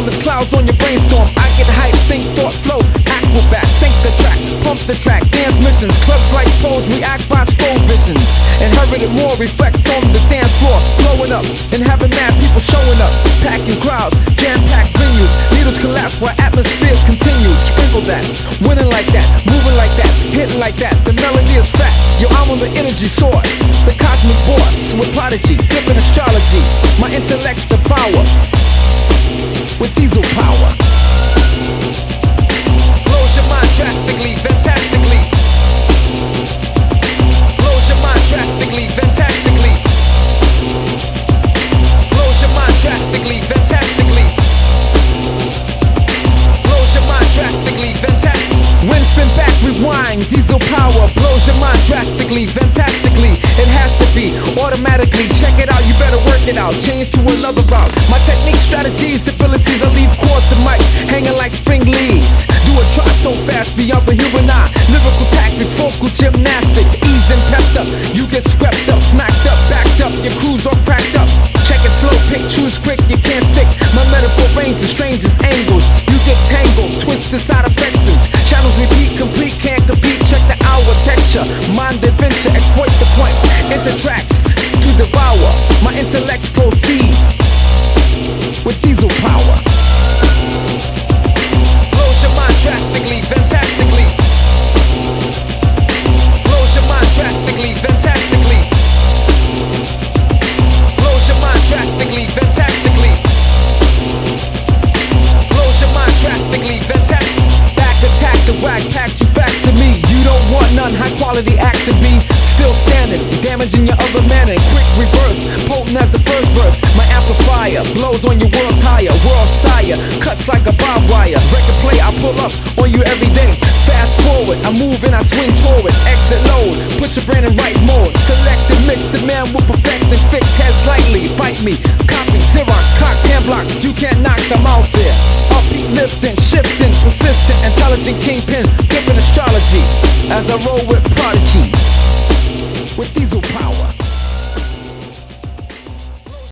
there's clouds on your brainstorm. I get hype, think, thought, flow, acrobat, sync the track, pump the track, dance missions, clubs like pose, react by slow visions. Inherited more reflects on the dance floor, blowing up and having mad people showing up, packing crowds, jam-packed venues, needles collapse while atmospheres continue. Sprinkle that, winning like that, moving like that, hitting like that. The melody is fat. Yo, I'm on the energy source, the cosmic boss with prodigy, flipping astrology. My intellect's the power with diesel power. Blows your mind drastically, fantastically. Blows your mind drastically, fantastically. Blows your mind drastically, fantastically. Blows your mind drastically, fantastically. Wind spin back, rewind, diesel power. Blows your mind drastically, fantastically. It has to be automatically. Check it out, you better work it out. Change to another route. My technique, strategies, abilities, I leave chords and mic hanging like spring leaves. Do a try so fast beyond the human eye. Lyrical tactic, vocal gymnastics, ease and pepped up. You get swept up, smacked up, backed up. Your crew's all cracked up. Check it slow, pick, choose quick, you can't stick. My metaphor range the strangest angles. You get tangled, twisted side affections. Channels repeat, complete, can't compete. Check the hour texture, mind adventure, exploit the point. Enter tracks to devour. My intellects proceed with diesel power. Blows your mind drastically, fantastically. Blows your mind drastically, fantastically. Blows your mind drastically, fantastically. Blows your mind drastically, fantastically. Back attack, the whack packs you back to me. You don't want none, high quality action be still standing, damaging your other man in quick reverse, potent as the first verse. My amplifier blows on your world's higher, world sire, cuts like a barbed wire. Record play, I pull up on you every day. Fast forward, I move and I swing toward. Exit load, put your brain in right mode. Select and mix, the man will perfect and fix heads lightly. Bite me, copy, Xerox, cock, hand blocks. You can't knock them out there. Upbeat, lifting, shifting, persistent, intelligent kingpin, flipping astrology. As I roll with prodigy with diesel power.